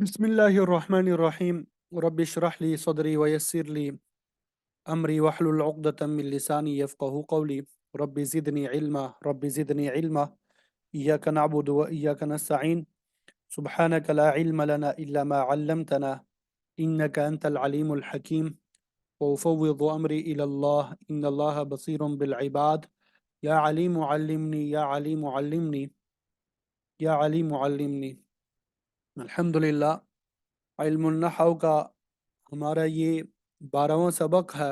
बिस्मिल्लाहिर्रहमानिर्रहीम। रब्बि इश्रह ली सदरी वयस्सिर ली अमरी वहलुल उक़दतम मिन लिसानी यफ़क़हू क़ौली। रब्बि ज़िदनी इल्मा इय्याका नअबुदु व इय्याका नस्तईन सुब्हानका ला इल्म लना इल्ला मा अल्लमतना इन्नका अंतल अलीमुल हकीम व उफ़व्विदु अमरी इलल्लाह इन्नल्लाहा बसीरुम बिल इबाद। या अलीमु अल्लिमनी या अलीमु अल्लिमनी या अलीमु अल्लिमनी। अल्हम्दुलिल्लाह। इल्मुन नहव का हमारा ये 12वां सबक है।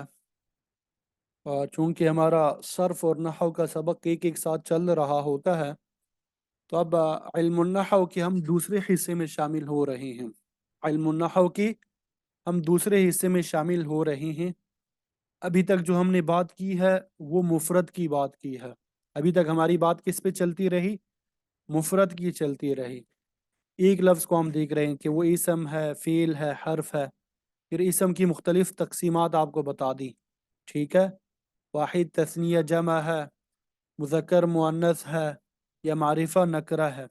और चूँकि हमारा सर्फ और नहव का सबक एक एक साथ चल रहा होता है, तो अब इल्मुन नहव के हम दूसरे हिस्से में शामिल हो रहे हैं। इल्मुन नहव की हम दूसरे हिस्से में शामिल हो रहे हैं। अभी तक जो हमने बात की है वो मुफरद की बात की है। अभी तक हमारी बात किस पे चलती रही? मुफरद की चलती रही। एक लफ्ज़ को हम देख रहे हैं कि वो इसम है, फ़ेल है, हर्फ है। फिर इसम की मुख्तलिफ तकसीमात आपको बता दी। ठीक है, वाहिद तस्निया जमा है, मुज़क्कर मुअन्नस है, या मारिफा नकरा है।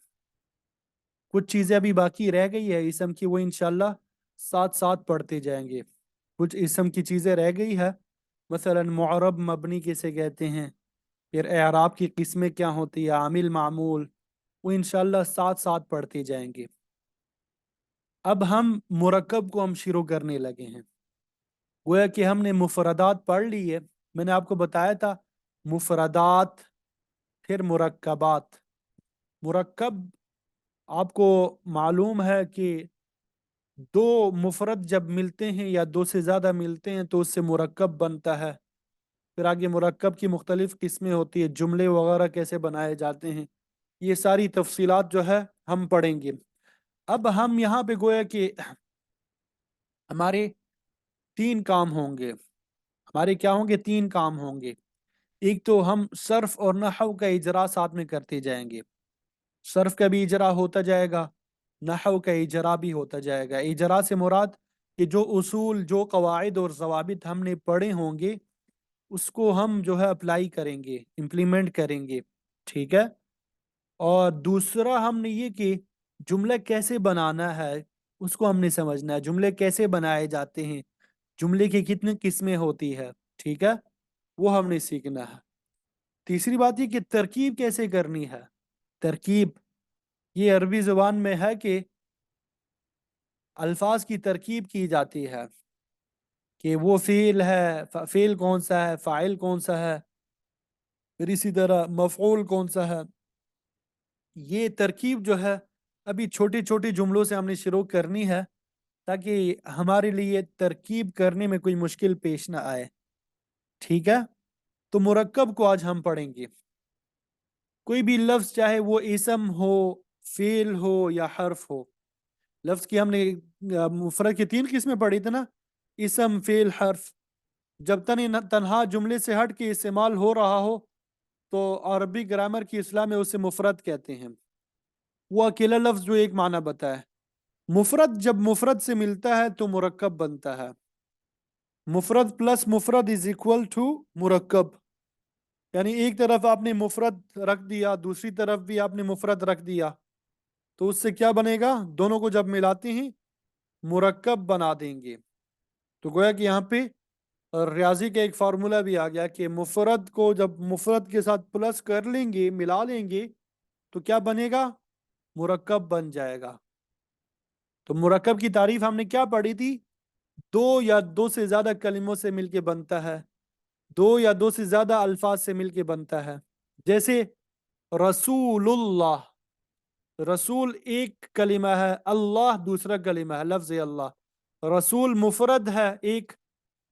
कुछ चीज़ें अभी बाकी रह गई है इसम की, वो इंशाल्लाह साथ साथ पढ़ते जाएंगे। कुछ इसम की चीज़ें रह गई है, मसलन मुअरब मबनी किसे कहते हैं, फिर एराब की किस्में क्या होती है, आमिल मामूल, वो इंशाल्लाह साथ साथ पढ़ते जाएंगे। अब हम मुरक्कब को हम शुरू करने लगे हैं। गोया कि हमने मुफरदात पढ़ ली है। मैंने आपको बताया था मुफरदात, फिर मुरक्कबात। मुरक्कब, आपको मालूम है कि दो मुफरद जब मिलते हैं या दो से ज़्यादा मिलते हैं तो उससे मुरक्कब बनता है। फिर आगे मुरक्कब की मुख्तलिफ किस्में होती है, जुमले वगैरह कैसे बनाए जाते हैं, ये सारी तफसीलात जो है हम पढ़ेंगे। अब हम यहाँ पे गोया कि हमारे तीन काम होंगे। हमारे क्या होंगे? तीन काम होंगे। एक तो हम सर्फ और नहव का इजरा साथ में करते जाएंगे। सर्फ का भी इजरा होता जाएगा, नहव का इजरा भी होता जाएगा। इजरा से मुराद कि जो उसूल, जो कवाइद और जवाबित हमने पढ़े होंगे उसको हम जो है अप्लाई करेंगे, इम्प्लीमेंट करेंगे। ठीक है। और दूसरा हमने ये कि जुमला कैसे बनाना है उसको हमने समझना है। जुमले कैसे बनाए जाते हैं, जुमले की कितनी किस्में होती है, ठीक है, वो हमने सीखना है। तीसरी बात ये कि तरकीब कैसे करनी है। तरकीब, ये अरबी ज़ुबान में है कि अल्फाज की तरकीब की जाती है कि वो फ़ेल है, फ़ेल कौन सा है, फ़ाइल कौन सा है, फिर इसी तरह मफ़ऊल कौन सा है। ये तरकीब जो है अभी छोटे छोटे जुमलों से हमने शुरू करनी है, ताकि हमारे लिए तरकीब करने में कोई मुश्किल पेश ना आए। ठीक है। तो मुरक्कब को आज हम पढ़ेंगे। कोई भी लफ्ज़, चाहे वो इसम हो, फ़ेल हो या हर्फ हो। लफ्ज़ की हमने मुफरद की तीन किस्में पढ़ी थी ना, इसम, फ़ेल, हर्फ। जब तनहा जुमले से हट के इस्तेमाल हो रहा हो तो अरबी ग्रामर की इस्लाह में उसे मुफरद कहते हैं। वो अकेला लफ्ज़ जो एक माना बताए। मुफरद जब मुफरद से मिलता है तो मुरक्कब बनता है। मुफरद प्लस मुफरद इज इक्वल टू मुरक्कब। यानी एक तरफ आपने मुफरद रख दिया, दूसरी तरफ भी आपने मुफरद रख दिया, तो उससे क्या बनेगा? दोनों को जब मिलाते हैं मुरक्कब बना देंगे। तो गोया कि यहाँ पे रियाजी का एक फार्मूला भी आ गया कि मुफरद को जब मुफरद के साथ प्लस कर लेंगे, मिला लेंगे, तो क्या बनेगा? मुरक्कब बन जाएगा। तो मुरक्कब की तारीफ हमने क्या पढ़ी थी? दो या दो से ज्यादा कलिमों से मिलके बनता है, दो या दो से ज्यादा अल्फाज से मिलके बनता है। जैसे रसूलुल्लाह, रसूल एक कलिमा है, अल्लाह दूसरा कलिमा है, लफ्ज अल्लाह। रसूल मुफरद है एक,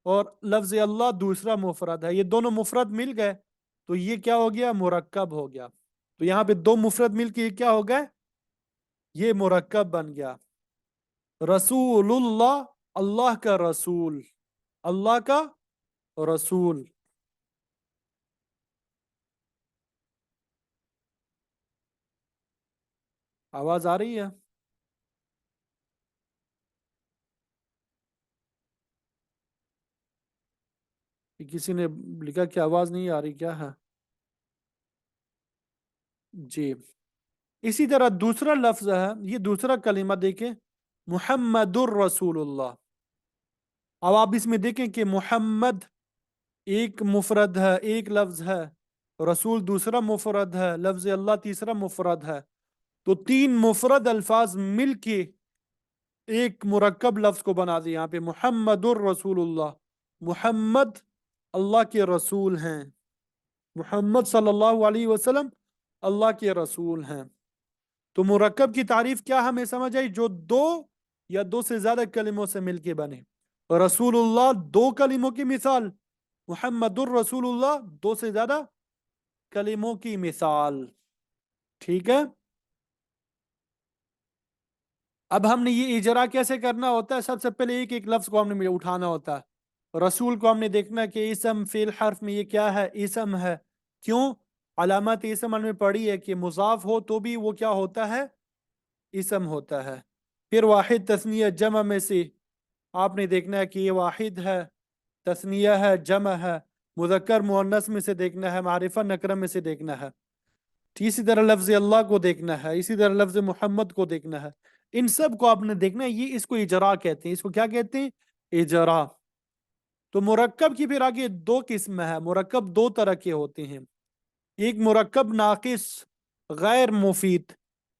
और लफ्ज अल्लाह दूसरा मुफरद है। ये दोनों मुफरद मिल गए तो ये क्या हो गया? मुरक्कब हो गया। तो यहाँ पे दो मुफरद मिलके ये क्या हो गए? ये मुरक्कब बन गया। रसूलुल्लाह, अल्लाह का रसूल, अल्लाह का रसूल। आवाज आ रही है? कि किसी ने लिखा कि आवाज नहीं आ रही, क्या है? जी। इसी तरह दूसरा लफ्ज है, ये दूसरा कलिमा देखें, मुहम्मदुर रसूलुल्लाह। अब आप इसमें देखें कि मोहम्मद एक मुफरद है, एक लफ्ज है, रसूल दूसरा मुफरद है, लफ्ज अल्लाह तीसरा मुफरद है। तो तीन मुफरद अल्फाज मिलके एक मुरक्कब लफ्ज को बना दिया यहाँ पे मुहम्मदुर रसूलुल्लाह। मुहम्मद अल्लाह के रसूल हैं, मुहम्मद सल्लल्लाहु अलैहि वसल्लम अल्लाह के रसूल हैं। तो मुरक्कब की तारीफ क्या हमें समझ आई? जो दो या दो से ज्यादा कलिमों से मिलके बने। रसूलुल्लाह दो कलिमों की मिसाल, मुहम्मदुर रसूलुल्लाह दो से ज्यादा कलिमों की मिसाल। ठीक है। अब हमने ये इजरा कैसे करना होता है? सबसे पहले एक एक लफ्ज को हमने उठाना होता है। रसूल को हमने देखना है कि इसम फेल हर्फ में ये क्या है, इसम है। क्यों? अलामत इसम हमने पढ़ी है कि मुजाफ हो तो भी वो क्या होता है, इसम होता है। फिर वाहिद तस्निया जमा में से आपने देखना है कि ये वाहिद है, तस्निया है, जमा है। मुजक्कर मुअन्नस में से देखना है, मारिफा नकरा में से देखना है। इसी तरह लफ्ज अल्लाह को देखना है, इसी तरह लफ्ज मोहम्मद को देखना है। इन सब को आपने देखना है। ये इसको इजरा कहते हैं। इसको क्या कहते हैं? इजरा। तो मुरक्कब की फिर आगे दो किस्म है। मुरक्कब दो तरह के होते हैं। एक मुरक्कब नाकिस गैर मुफीद,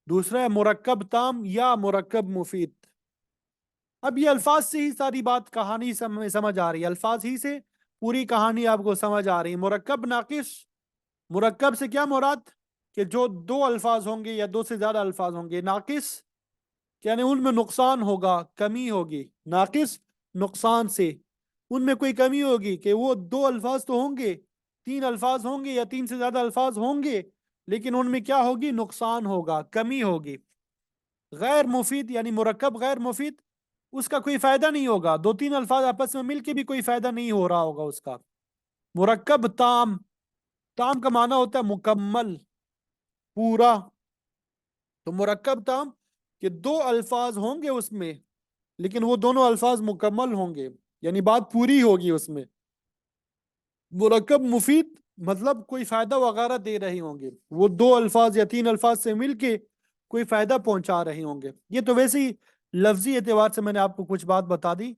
दूसरा है मुरक्कब ताम या मुरक्कब मुफीद। अब ये अल्फाज से ही सारी बात कहानी समझ आ रही है। अल्फाज ही से पूरी कहानी आपको समझ आ रही है। मुरक्कब नाकिस, मुरक्कब से क्या मुराद? कि जो दो अल्फाज होंगे या दो से ज्यादा अल्फाज होंगे। नाकिस यानी उनमें नुकसान होगा, कमी होगी। नाकिस नुकसान से, उनमें कोई कमी होगी कि वो दो अल्फाज तो होंगे, तीन अल्फाज होंगे या तीन से ज्यादा अल्फाज होंगे, लेकिन उनमें क्या होगी? नुकसान होगा, कमी होगी। गैर मुफीद यानी मुरक्कब गैर मुफीद, उसका कोई फायदा नहीं होगा। दो तीन अल्फाज आपस में मिलके भी कोई फायदा नहीं हो रहा होगा उसका। मुरक्कब ताम, ताम का माना होता है मुकम्मल, पूरा। तो मुरक्कब ताम कि दो अल्फाज होंगे उसमें, लेकिन वो दोनों अल्फाज मुकम्मल होंगे, यानी बात पूरी होगी उसमें। मुरक्कब मुफीद मतलब कोई फायदा वगैरह दे रहे होंगे, वो दो अल्फाज या तीन अल्फाज से मिलके कोई फायदा पहुंचा रहे होंगे। ये तो वैसे ही लफ्जी एतबार से मैंने आपको कुछ बात बता दी।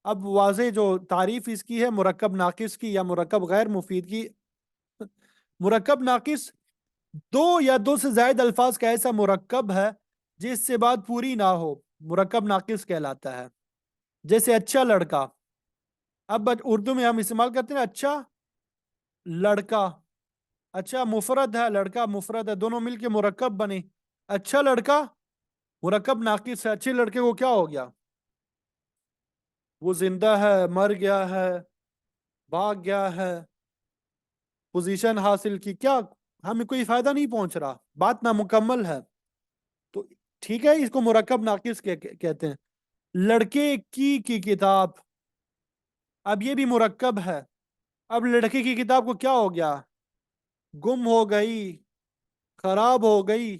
अब वाजे जो तारीफ इसकी है मुरक्कब नाकिस की या मुरक्कब गैर मुफीद की। मुरक्कब नाकिस दो या दो से ज्यादा अल्फाज का ऐसा मुरक्कब है जिससे बात पूरी ना हो, मुरक्कब नाकिस कहलाता है। जैसे अच्छा लड़का, अब उर्दू में हम इस्तेमाल करते हैं अच्छा लड़का। अच्छा मुफरद है, लड़का मुफरद है, दोनों मिलके मुरक्कब बने। अच्छा लड़का मुरक्कब नाकिस है। अच्छे लड़के को क्या हो गया? वो जिंदा है, मर गया है, भाग गया है, पोजीशन हासिल की, क्या हमें कोई फायदा नहीं पहुंच रहा, बात नामुकम्मल है। तो ठीक है, इसको मुरक्कब नाकिस कहते हैं। लड़के की किताब, अब ये भी मुरक्कब है। अब लड़के की किताब को क्या हो गया? गुम हो गई, खराब हो गई,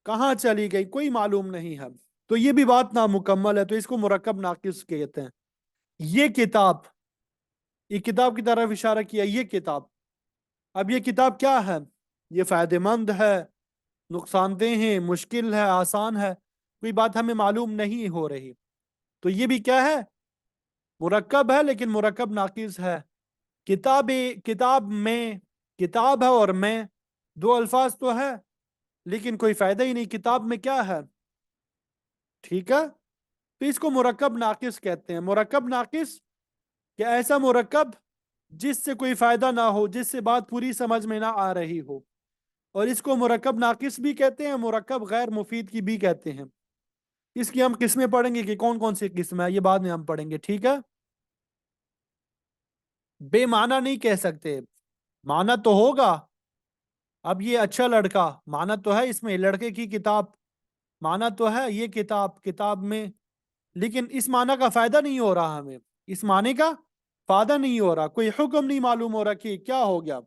कहाँ चली गई, कोई मालूम नहीं है। तो ये भी बात नामुकम्मल है, तो इसको मुरक्कब नाकिस कहते हैं। ये किताब, ये किताब की तरफ इशारा किया, ये किताब। अब ये किताब क्या है? ये फायदेमंद है, नुकसानदेह है, मुश्किल है, आसान है, कोई बात हमें मालूम नहीं हो रही। तो ये भी क्या है? मुरक्कब है, लेकिन मुरक्कब नाकिस है। किताब, किताब में, किताब है और में दो अल्फाज तो है, लेकिन कोई फायदा ही नहीं, किताब में क्या है? ठीक है। तो इसको मुरक्कब नाकिस कहते हैं। मुरक्कब नाकिस क्या? ऐसा मुरक्कब जिससे कोई फायदा ना हो, जिससे बात पूरी समझ में ना आ रही हो। और इसको मुरक्कब नाकिस भी कहते हैं, मुरक्कब गैर मुफीद की भी कहते हैं। इसकी हम किस्में पढ़ेंगे कि कौन कौन सी किस्म है, ये बाद में हम पढ़ेंगे। ठीक है। बेमाना नहीं कह सकते, माना तो होगा। अब ये अच्छा लड़का, माना तो है इसमें, लड़के की किताब माना तो है, ये किताब, किताब में, लेकिन इस माना का फायदा नहीं हो रहा हमें। इस माने का फायदा नहीं हो रहा, कोई हुक्म नहीं मालूम हो रहा कि क्या हो गया।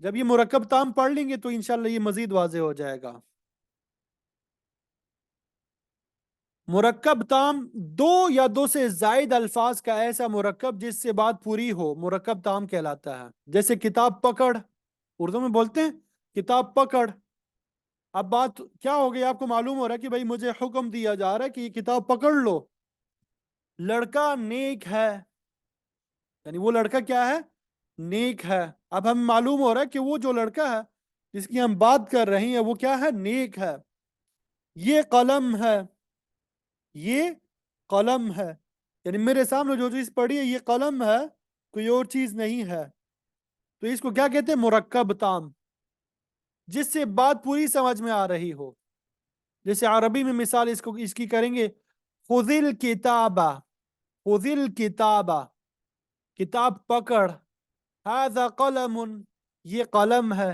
जब ये मुरक्कब ताम पढ़ लेंगे तो इंशाल्लाह ये मजीद वाजे हो जाएगा। मुरक्कब ताम दो या दो से जायद अल्फाज का ऐसा मुरक्कब जिससे बात पूरी हो, मुरक्कब ताम कहलाता है। जैसे किताब पकड़, उर्दू में बोलते हैं किताब पकड़। اب بات کیا ہو گئی؟ آپ کو معلوم ہو رہا ہے کہ بھائی مجھے حکم دیا جا رہا ہے کہ یہ کتاب پکڑ لو، لڑکا نیک ہے، یعنی وہ لڑکا کیا ہے؟ نیک ہے۔ اب ہم معلوم ہو رہا ہے کہ وہ جو لڑکا ہے جس کی ہم بات کر رہے ہیں وہ کیا ہے؟ نیک ہے۔ یہ قلم ہے، یہ قلم ہے، یعنی میرے سامنے جو چیز پڑی ہے یہ قلم ہے، کوئی اور چیز نہیں ہے۔ تو اس کو کیا کہتے ہیں؟ مرکب تام، جس سے بات پوری سمجھ میں آ رہی ہو۔ جیسے عربی میں مثال اس کی کریں گے، خذ الکتابہ، خذ الکتابہ، کتاب پکڑ، هذا قلم، یہ قلم ہے،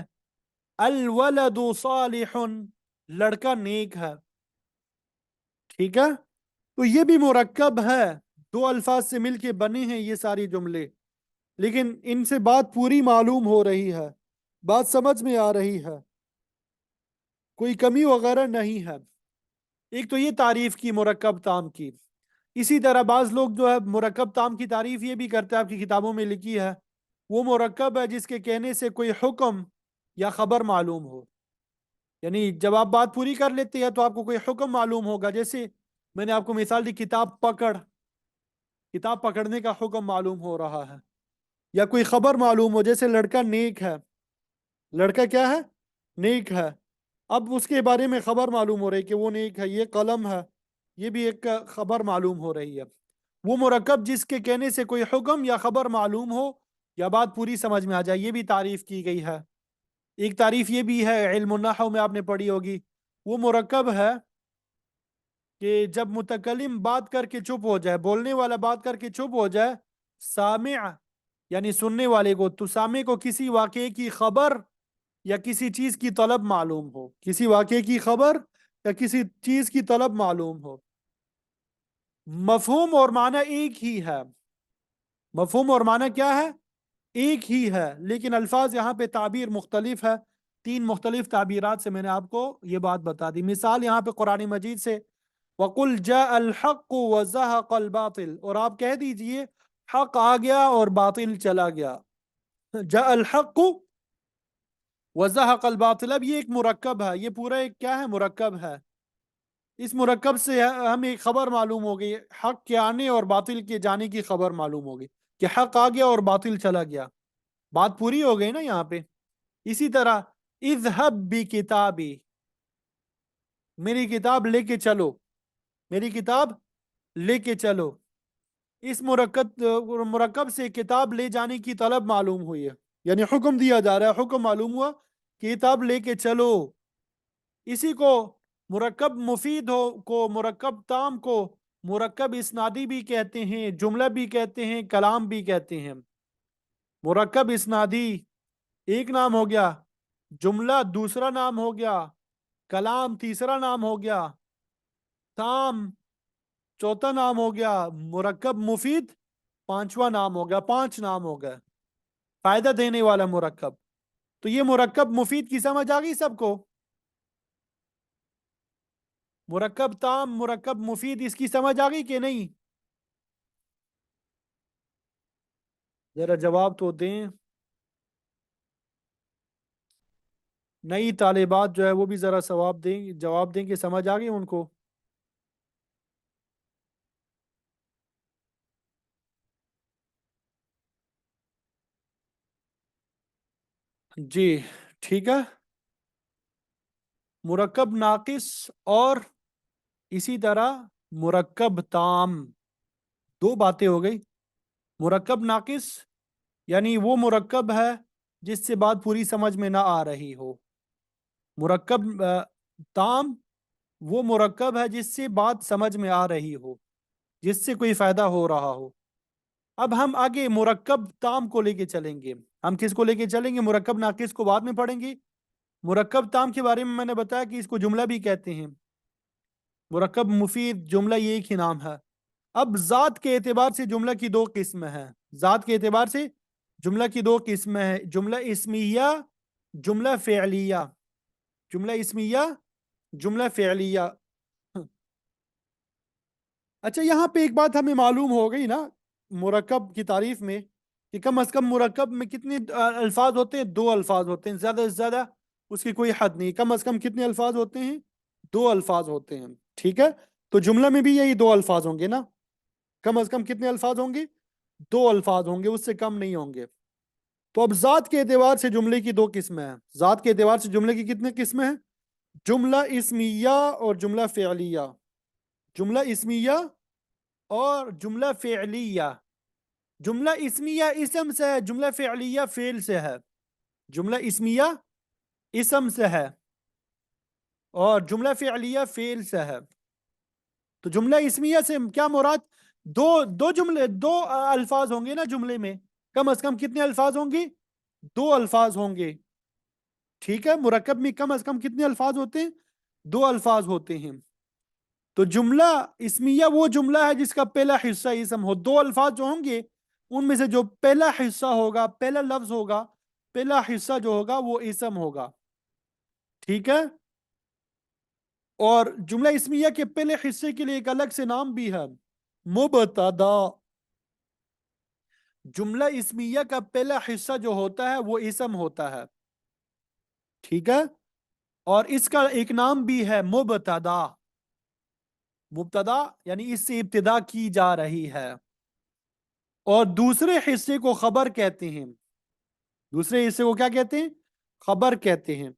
الولد صالح، لڑکا نیک ہے۔ ٹھیک ہے؟ تو یہ بھی مرکب ہے، دو الفاظ سے مل کے بنے ہیں یہ ساری جملے، لیکن ان سے بات پوری معلوم ہو رہی ہے، بات سمجھ میں آ رہی ہے، کوئی کمی وغیرہ نہیں ہے۔ ایک تو یہ تعریف کی مرکب تام کی۔ اسی طرح بعض لوگ جو ہے مرکب تام کی تعریف یہ بھی کرتے ہیں، آپ کی کتابوں میں لکھی ہے، وہ مرکب ہے جس کے کہنے سے کوئی حکم یا خبر معلوم ہو۔ یعنی جب آپ بات پوری کر لیتے ہیں تو آپ کو کوئی حکم معلوم ہوگا، جیسے میں نے آپ کو مثال دی، کتاب پکڑ، کتاب پکڑنے کا حکم معلوم ہو رہا ہے، یا کوئی خبر معلوم ہو، جیسے لڑکا نیک ہے، لڑکا کیا ہے؟ نیک ہے۔ اب اس کے بارے میں خبر معلوم ہو رہی کہ وہ نیک ہے، یہ قلم ہے، یہ بھی ایک خبر معلوم ہو رہی ہے۔ وہ مرکب جس کے کہنے سے کوئی حکم یا خبر معلوم ہو یا بات پوری سمجھ میں آ جائے، یہ بھی تعریف کی گئی ہے۔ ایک تعریف یہ بھی ہے، علم النحو میں آپ نے پڑھی ہوگی، وہ مرکب ہے کہ جب متکلم بات کر کے چپ ہو جائے، بولنے والا بات کر کے چپ ہو جائے، سامع یعنی سننے والے کو، تو سامع کو کسی واقعے کی خبر یا کسی چیز کی طلب معلوم ہو، کسی واقعے کی خبر یا کسی چیز کی طلب معلوم ہو۔ مفہوم اور معنی ایک ہی ہے، مفہوم اور معنی کیا ہے؟ ایک ہی ہے، لیکن الفاظ یہاں پہ تعبیر مختلف ہے۔ تین مختلف تعبیرات سے میں نے آپ کو یہ بات بتا دی۔ مثال یہاں پہ قرآن مجید سے، وَقُلْ جَاءَ الْحَقُّ وَزَهَقَ الْبَاطِلُ، اور آپ کہہ دیجئے حق آ گیا اور باطل چلا گیا۔ جاء الحق وزهق الباطل، اب یہ ایک مرکب ہے، یہ پورا ایک کیا ہے؟ مرکب ہے۔ اس مرکب سے ہمیں ایک خبر معلوم ہو گئی، حق کے آنے اور باطل کے جانے کی خبر معلوم ہو گئی، کہ حق آ گیا اور باطل چلا گیا، بات پوری ہو گئی نا یہاں پہ۔ اسی طرح اذهب بکتابی، میری کتاب لے کے چلو، میری کتاب لے کے چلو، اس مرکب سے کتاب لے جانے کی طلب معلوم ہوئی ہے، یعنی حکم دیا جا رہا ہے، حکم معلوم ہوا کہ کتاب لے کے چلو۔ اسی کو مرکب مفید ہو کو، مرکب تام کو مرکب اسنادی بھی کہتے ہیں، جملہ بھی کہتے ہیں، کلام بھی کہتے ہیں۔ مرکب اسنادی ایک نام ہو گیا، جملہ دوسرا نام ہو گیا، کلام تیسرا نام ہو گیا، تام چوتھا نام ہو گیا، مرکب مفید پانچواں نام ہو گیا، پانچ نام ہو گئے، فائدہ دینے والا مرکب۔ تو یہ مرکب مفید کی سمجھ آ گئی سب کو؟ مرکب تام، مرکب مفید، اس کی سمجھ آ گئی کہ نہیں؟ ذرا جواب تو دیں، نئی طالبات جو ہے وہ بھی ذرا جواب دیں کہ سمجھ آ گئی ان کو۔ جی ٹھیک ہے۔ مرکب ناقص اور اسی طرح مرکب تام، دو باتیں ہو گئی۔ مرکب ناقص یعنی وہ مرکب ہے جس سے بات پوری سمجھ میں نہ آ رہی ہو۔ مرکب تام وہ مرکب ہے جس سے بات سمجھ میں آ رہی ہو، جس سے کوئی فائدہ ہو رہا ہو۔ اب ہم آگے مرکب تام کو لے کے چلیں گے۔ ہم کس کو لے کے چلیں گے؟ مرکب ناقص کو بعد میں پڑھیں گے۔ مرکب تام کے بارے میں نے بتایا کہ اس کو جملہ بھی کہتے ہیں، مرکب مفید، جملہ یہ ایک ہی نام ہے۔ اب ذات کے اعتبار سے جملہ کی دو قسمیں ہیں، ذات کے اعتبار سے جملہ کی دو قسمیں ہیں، جملہ اسمیہ، جملہ فعلیہ، جملہ اسمیہ، جملہ فعلیہ۔ اچھا یہاں پہ ایک بات ہمیں معلوم ہو گئی نا مرکب کی تعریف میں، کہ کم از کم مرکب میں کتنے الفاظ ہوتے ہیں؟ دو الفاظ ہوتے ہیں، زیادہ سے زیادہ اس کی کوئی حد نہیں. کم از کم کتنے الفاظ ہوتے ہیں؟ 2 الفاظ ہوتے ہیں. ٹھیک ہے، تو جملہ میں بھی یہی 2 الفاظ ہوں گے نا. کم از کم کتنے الفاظ ہوں گے؟ 2 الفاظ ہوں گے، اس سے کم نہیں ہوں گے. تو اب ذات کے اعتبار سے جملے کی 2 قسمیں ہیں. ذات کے اعتبار سے جملے کی کتنے قسمیں ہیں؟ جملہ اسمیہ اور جملہ فعلیہ. جملہ اسمیہ اور جملہ فعلیہ. جملہ اسمیہ اسم سے ہے، جملہ فعلیہ فعل سے ہے. جملہ اسمیہ اسم سے ہے اور جملہ فعلیہ فعل سے ہے. تو جملہ اسمیہ سے کیا مراد؟ دو جملے، 2 الفاظ ہوں گے نا جملے میں. کم از کم کتنے الفاظ ہوں گے؟ 2 الفاظ ہوں گے. ٹھیک ہے، مرکب میں کم از کم کتنے الفاظ ہوتے ہیں؟ 2 الفاظ ہوتے ہیں. تو جملہ اسمیہ وہ جملہ ہے جس کا پہلا حصہ اسم ہو. 2 الفاظ جو ہوں گے ان میں سے جو پہلا حصہ ہوگا، پہلا لفظ ہوگا، پہلا حصہ جو ہوگا وہ اسم ہوگا. ٹھیک ہے، اور جملہ اسمیہ کے پہلے حصے کے لیے ایک الگ سے نام بھی ہے، مبتدا. جملہ اسمیہ کا پہلا حصہ جو ہوتا ہے وہ اسم ہوتا ہے. ٹھیک ہے، اور اس کا ایک نام بھی ہے مبتدا. مبتدا یعنی اس سے ابتدا کی جا رہی ہے. اور دوسرے حصے کو خبر کہتے ہیں. دوسرے حصے کو کیا کہتے ہیں؟ خبر کہتے ہیں.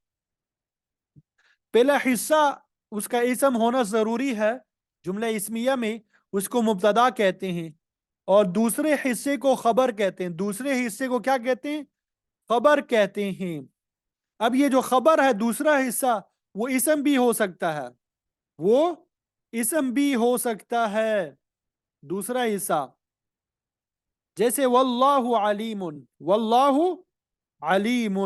پہلا حصہ اس کا اسم ہونا ضروری ہے جملہ اسمیہ میں، اس کو مبتدا کہتے ہیں. اور دوسرے حصے کو خبر کہتے ہیں. دوسرے حصے کو کیا کہتے ہیں؟ خبر کہتے ہیں. اب یہ جو خبر ہے دوسرا حصہ، وہ اسم بھی ہو سکتا ہے. وہ اسم بھی ہو سکتا ہے دوسرا حصہ. جیسے واللہ علیم، واللہ علیم.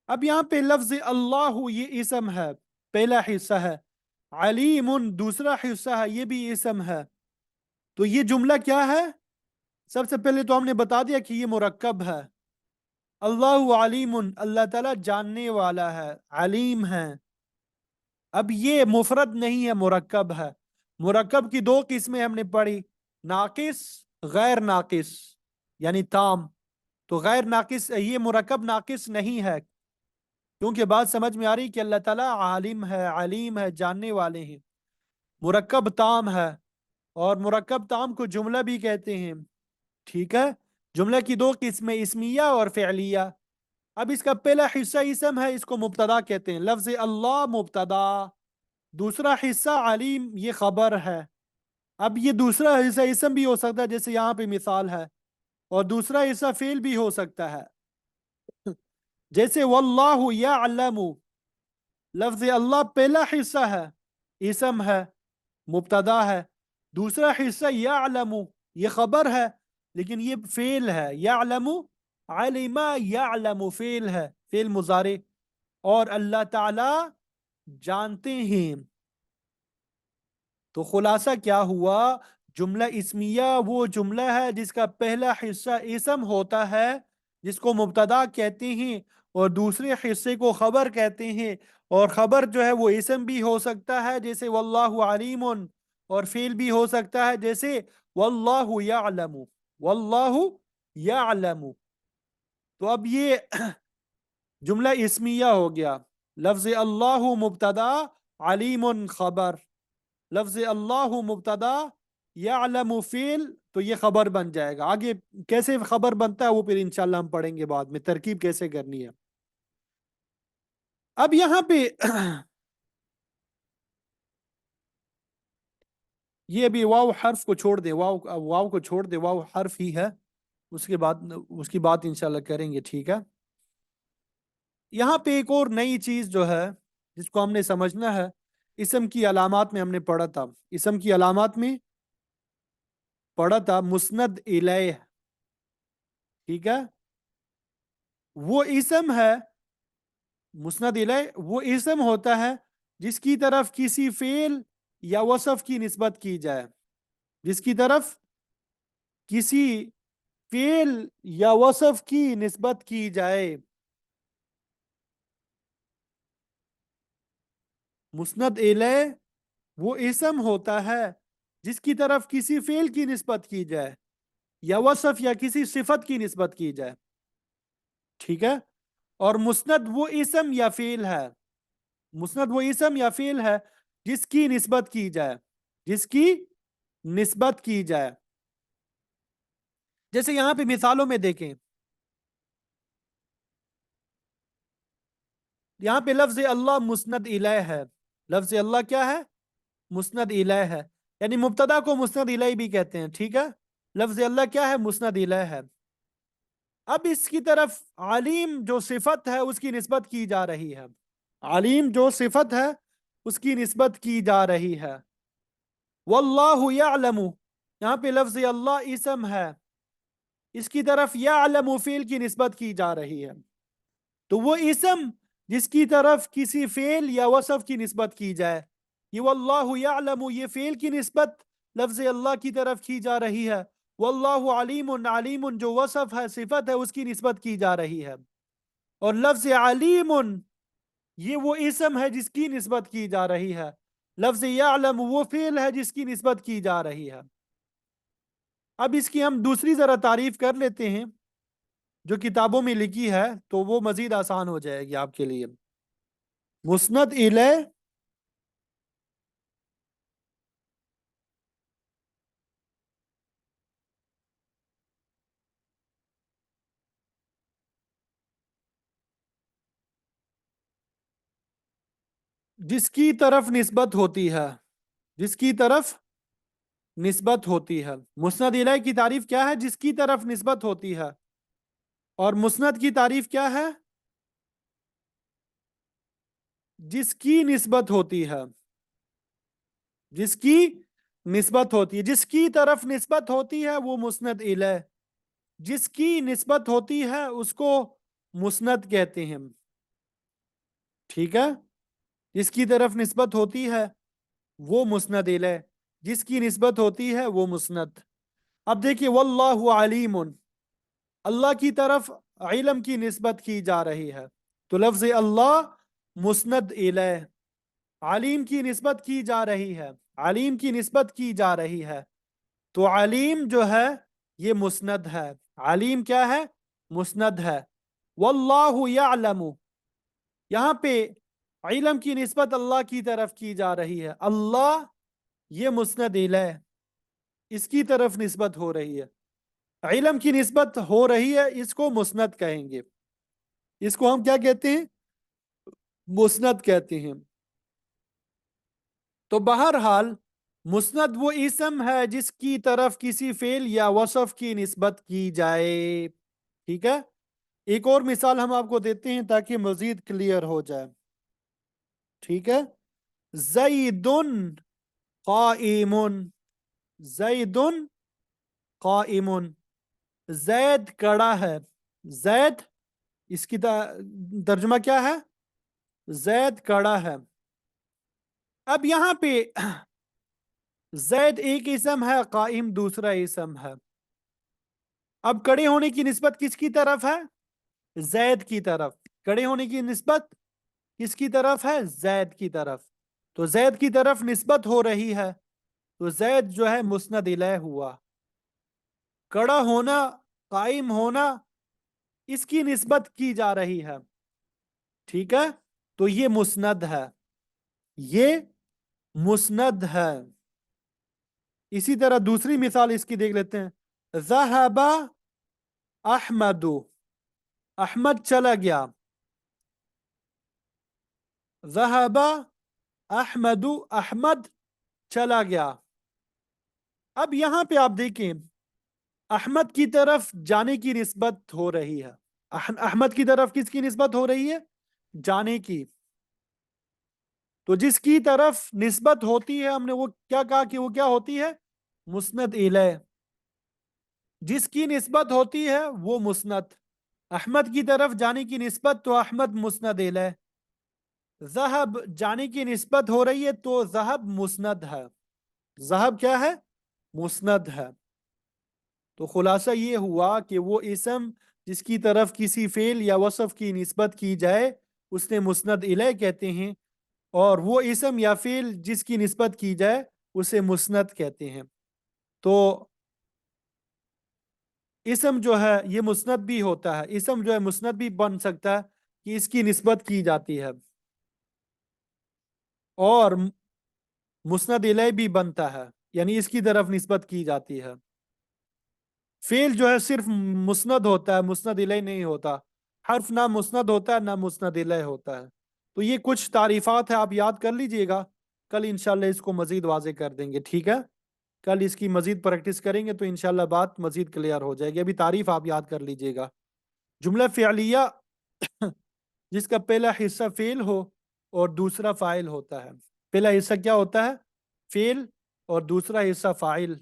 اب یہاں پہ لفظ اللہ یہ اسم ہے، پہلا حصہ ہے. علیم دوسرا حصہ ہے، یہ بھی اسم ہے. تو یہ جملہ کیا ہے؟ سب سے پہلے تو ہم نے بتا دیا کہ یہ مرکب ہے. اللہ علیم، اللہ تعالیٰ جاننے والا ہے، علیم ہے. اب یہ مفرد نہیں ہے، مرکب ہے. مرکب کی 2 قسمیں ہم نے پڑھی، ناقص، غیر ناقص، یعنی تام. تو غیر ناقص، یہ مرکب ناقص نہیں ہے، کیونکہ بات سمجھ میں آ رہی کہ اللہ تعالیٰ عالم ہے، علیم ہے، جاننے والے ہیں. مرکب تام ہے، اور مرکب تام کو جملہ بھی کہتے ہیں. ٹھیک ہے، جملہ کی 2 قسمیں، اسمیہ اور فعلیہ. اب اس کا پہلا حصہ اسم ہے، اس کو مبتدا کہتے ہیں. لفظ اللہ مبتدا، دوسرا حصہ علیم یہ خبر ہے. اب یہ دوسرا حصہ اسم بھی ہو سکتا ہے جیسے یہاں پہ مثال ہے، اور دوسرا حصہ فعل بھی ہو سکتا ہے. جیسے واللہ یعلم، لفظ اللہ پہلا حصہ ہے، اسم ہے، مبتدا ہے. دوسرا حصہ یعلم یہ خبر ہے، لیکن یہ فعل ہے. یعلم، علم یعلم فعل ہے، فعل مضارع. اور اللہ تعالی جانتے ہیں. تو خلاصہ کیا ہوا؟ جملہ اسمیہ وہ جملہ ہے جس کا پہلا حصہ اسم ہوتا ہے، جس کو مبتدا کہتے ہیں، اور دوسرے حصے کو خبر کہتے ہیں. اور خبر جو ہے وہ اسم بھی ہو سکتا ہے جیسے واللہ علیم، اور فعل بھی ہو سکتا ہے جیسے واللہ یعلم. واللہ یعلم. تو اب یہ جملہ اسمیہ ہو گیا. لفظ اللہ مبتدا، علیم خبر. لفظ اللہ مبتدا، یعلم فعل، تو یہ خبر بن جائے گا. آگے کیسے خبر بنتا ہے وہ پھر انشاءاللہ ہم پڑھیں گے بعد میں، ترکیب کیسے کرنی ہے. اب یہاں پہ یہ ابھی واو حرف کو چھوڑ دیں، واو کو چھوڑ دیں، واو حرف ہی ہے. اس کے بعد اس کی بات انشاءاللہ کریں گے. ٹھیک ہے، یہاں پہ ایک اور نئی چیز جو ہے جس کو ہم نے سمجھنا ہے، اسم کی علامات میں ہم نے پڑھا تھا. اسم کی علامات میں پڑھا تھا مسند الیہ. ٹھیک ہے، وہ اسم ہے، مسند الیہ وہ اسم ہوتا ہے جس کی طرف کسی فعل یا وصف کی نسبت کی جائے. جس کی طرف کسی فعل یا وصف کی نسبت کی جائے. مسند الیہ وہ اسم ہوتا ہے جس کی طرف کسی فعل کی نسبت کی جائے، یا وصف یا کسی صفت کی نسبت کی جائے. ٹھیک ہے، اور مسند وہ اسم یا فعل ہے، مسند وہ اسم یا فعل ہے جس کی نسبت کی جائے، جس کی نسبت کی جائے. جیسے یہاں پہ مثالوں میں دیکھیں، یہاں پہ لفظ اللہ مسند الیہ ہے. لفظ اللہ کیا ہے؟ مسند الیہ ہے، یعنی مبتدا کو مسند الیہ بھی کہتے ہیں. ٹھیک ہے، لفظ اللہ کیا ہے؟ مسند الیہ ہے. اب اس کی طرف علیم جو صفت ہے اس کی نسبت کی جا رہی ہے، علیم جو صفت ہے اس کی نسبت کی جا رہی ہے. واللہ یعلم، یہاں پہ لفظ اللہ اسم ہے، اس کی طرف یعلم فعل کی نسبت کی جا رہی ہے. تو وہ اسم جس کی طرف کسی فعل یا وصف کی نسبت کی جائے، یہ واللہ یعلم، یہ فعل کی نسبت لفظ اللہ کی طرف کی جا رہی ہے. واللہ علیم، علیم جو وصف ہے صفت ہے اس کی نسبت کی جا رہی ہے. اور لفظ علیم یہ وہ اسم ہے جس کی نسبت کی جا رہی ہے. لفظ یعلم وہ فعل ہے جس کی نسبت کی جا رہی ہے. اب اس کی ہم دوسری ذرا تعریف کر لیتے ہیں جو کتابوں میں لکھی ہے، تو وہ مزید آسان ہو جائے گی آپ کے لیے. مسند الیہ جس کی طرف نسبت ہوتی ہے، جس کی طرف نسبت ہوتی ہے. مسند الیہ کی تعریف کیا ہے؟ جس کی طرف نسبت ہوتی ہے. اور مسند کی تعریف کیا ہے؟ جس کی نسبت ہوتی ہے، جس کی نسبت ہوتی ہے. جس کی طرف نسبت ہوتی ہے وہ مسند الیہ، جس کی نسبت ہوتی ہے اس کو مسند کہتے ہیں. ٹھیک ہے، جس کی طرف نسبت ہوتی ہے وہ مسند الیہ، جس کی نسبت ہوتی ہے وہ مسند. اب دیکھیے واللہ علیم، اللہ کی طرف علم کی نسبت کی جا رہی ہے، تو لفظ اللہ مسند الیہ. علیم کی نسبت کی جا رہی ہے، علیم کی نسبت کی جا رہی ہے، تو علیم جو ہے یہ مسند ہے. علیم کیا ہے؟ مسند ہے. واللہ یعلم، یہاں پہ علم کی نسبت اللہ کی طرف کی جا رہی ہے. اللہ یہ مسند الیہ، اس کی طرف نسبت ہو رہی ہے. علم کی نسبت ہو رہی ہے، اس کو مسند کہیں گے. اس کو ہم کیا کہتے ہیں؟ مسند کہتے ہیں. تو بہرحال مسند وہ اسم ہے جس کی طرف کسی فعل یا وصف کی نسبت کی جائے. ٹھیک ہے، ایک اور مثال ہم آپ کو دیتے ہیں تاکہ مزید کلیئر ہو جائے. ٹھیک ہے، زید قائم، زید قائم، زید کڑا ہے. زید اس کی ترجمہ کیا ہے؟ زید کڑا ہے. اب یہاں پہ زید ایک اسم ہے، قائم دوسرا اسم ہے. اب کڑے ہونے کی نسبت کس کی طرف ہے؟ زید کی طرف. کڑے ہونے کی نسبت کس کی طرف ہے؟ زید کی طرف. تو زید کی طرف نسبت ہو رہی ہے، تو زید جو ہے مسند الیہ ہوا. کڑا ہونا، قائم ہونا، اس کی نسبت کی جا رہی ہے. ٹھیک ہے، تو یہ مسند ہے، یہ مسند ہے. اسی طرح دوسری مثال اس کی دیکھ لیتے ہیں. ذهب احمد، احمد چلا گیا. ذهب احمد، احمد چلا گیا. اب یہاں پہ آپ دیکھیں احمد کی طرف جانے کی نسبت ہو رہی ہے. احمد کی طرف کس کی نسبت ہو رہی ہے؟ جانے کی. تو جس کی طرف نسبت ہوتی ہے ہم نے وہ کیا کہا کہ وہ کیا ہوتی ہے؟ مسند الیہ. جس کی نسبت ہوتی ہے وہ مسند. احمد کی طرف جانے کی نسبت تو احمد مسند الیہ. ذہب جانے کی نسبت ہو رہی ہے تو ذہب مسند ہے. ذہب کیا ہے؟ مسند ہے. تو خلاصہ یہ ہوا کہ وہ اسم جس کی طرف کسی فعل یا وصف کی نسبت کی جائے اسے مسند الیہ کہتے ہیں، اور وہ اسم یا فعل جس کی نسبت کی جائے اسے مسند کہتے ہیں. تو اسم جو ہے یہ مسند بھی ہوتا ہے، اسم جو ہے مسند بھی بن سکتا ہے. कि इसकी निस्बत की जाती है, और मुस्नद इलैह भी बनता है, यानी इसकी तरफ निस्बत की जाती है। फेल जो है सिर्फ मुस्नद होता है, मुस्नद इलैह नहीं होता। हर्फ ना मुस्नद होता है ना मुस्नद इलैह होता है। तो ये कुछ तारीफात है, आप याद कर लीजिएगा। कल इंशाल्लाह इसको मजीद वाजे कर देंगे, ठीक है। कल इसकी मजीद प्रैक्टिस करेंगे तो इंशाल्लाह बात मजीद क्लियर हो जाएगी। अभी तारीफ आप याद कर लीजिएगा। जुमला फ़िअलिया जिसका पहला हिस्सा फेल हो और दूसरा फाइल होता है। पहला हिस्सा क्या होता है? फेल, और दूसरा हिस्सा फाइल।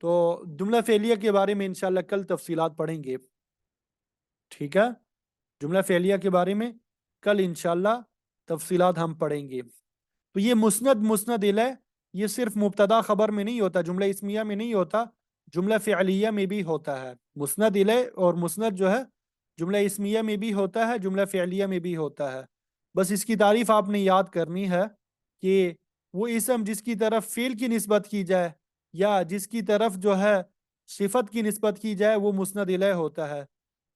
तो जुमला फेलिया के बारे में इंशाल्लाह कल तफसीलात पढ़ेंगे, ठीक है। जुमला फेलिया के बारे में कल इंशाल्लाह तफसीलात हम पढ़ेंगे। तो ये मुस्नद मुस्नद इलैह ये सिर्फ मुब्तदा खबर में नहीं होता, जुमला इस्मिया में नहीं होता, जुमला फ़िअलिया में भी होता है। मुस्नद इलैह और मुस्नद जो है जुमला इस्मिया में भी होता है, जुमला फ़िअलिया में भी होता है। बस इसकी तारीफ आपने याद करनी है कि वो इसम जिसकी तरफ फ़ेल की निस्बत की जाए या जिसकी तरफ जो है सिफत की निस्बत की जाए वो मुस्नद इलैह होता है।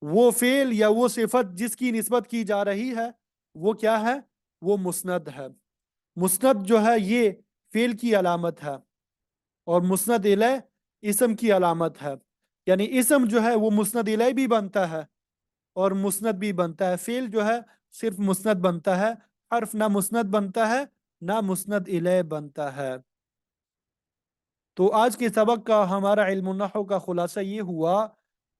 वो फ़ेल या वो सिफत जिसकी निस्बत की जा रही है वो क्या है? वो मुस्नद है। मुस्नद जो है ये फेल की अलामत है, और मुस्नद इलैह इसम की अलामत है। यानी इसम जो है वो मुस्नद इलैह भी बनता है और मुस्नद भी बनता है। फेल जो है सिर्फ मुस्नद बनता है, हर्फ ना मुस्नद बनता है ना मुस्नद इलैह बनता है। तो आज के सबक का हमारा इल्म नहव का खुलासा ये हुआ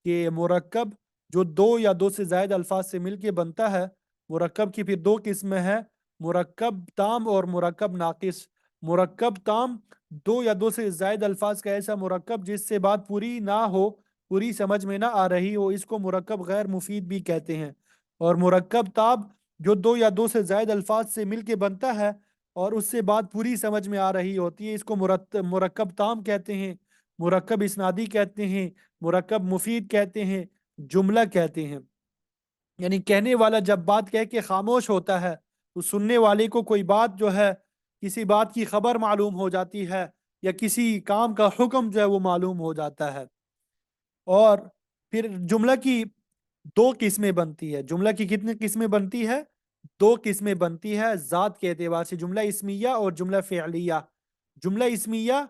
कि मुरक्कब जो दो या दो से ज़ायद अल्फाज से मिलके बनता है, मुरक्कब की फिर दो किस्में हैं, मुरक्कब ताम और मुरक्कब नाकिस। मुरक्कब ताम दो या दो से ज़ायद अल्फाज का ऐसा मुरक्कब जिससे बात पूरी ना हो, पूरी समझ में ना आ रही हो, इसको मुरक्कब गैर मुफीद भी कहते हैं। और मुरक्कब ताब जो दो या दो से ज़ायद अल्फाज से मिलके बनता है और उससे बात पूरी समझ में आ रही होती है, इसको मुरक्कब ताम कहते हैं, मुरक्कब इस्नादी कहते हैं, मुरक्कब मुफीद कहते हैं, जुमला कहते हैं। यानी कहने वाला जब बात कह के खामोश होता है तो सुनने वाले को कोई बात जो है, किसी बात की खबर मालूम हो जाती है या किसी काम का हुक्म जो है वो मालूम हो जाता है। और फिर जुमला की दो किस्में बनती है। जुमला की कितनी किस्में बनती है? दो किस्में बनती है जात के एतबार से, जुमला इस्मिया और जुमला फ़िअलिया। जुमला इस्मिया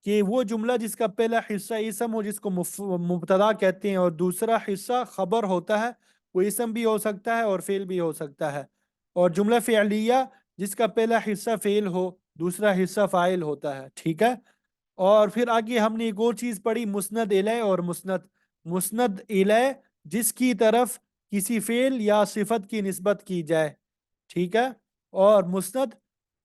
कि वो जुमला जिसका पहला हिस्सा इसम हो जिसको मुब्तदा कहते हैं और दूसरा हिस्सा खबर होता है, वो इसम भी हो सकता है और फेल भी हो सकता है। और जुमला फ़िअलिया जिसका पहला हिस्सा फेल हो, दूसरा हिस्सा फाइल होता है, ठीक है। और फिर आगे हमने एक और चीज पढ़ी, मुस्नद इलैह और मुस्नद। मुस्नद इलैह जिसकी तरफ किसी फेल या सिफत की निस्बत की जाए, ठीक है। और मुस्नद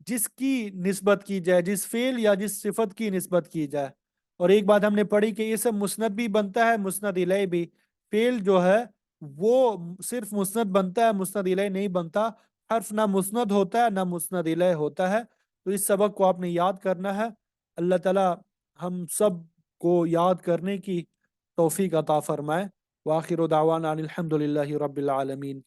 जिसकी निस्बत की जाए, जिस फेल या जिस सिफत की निस्बत की जाए। और एक बात हमने पढ़ी कि ये सब मुस्नद भी बनता है, मुस्नद इलैह भी। फेल जो है वो सिर्फ मुस्नद बनता है, मुस्नद इलैह नहीं बनता। हर्फ ना मुस्नद होता है ना मुस्नद इलैह होता है। तो इस सबक को आपने याद करना है। अल्लाह ताला हम सब को याद करने की तौफीक अता फरमाए। वाखिर दावाना अनिल हम्दुलिल्लाहि रब्बिल आलमीन।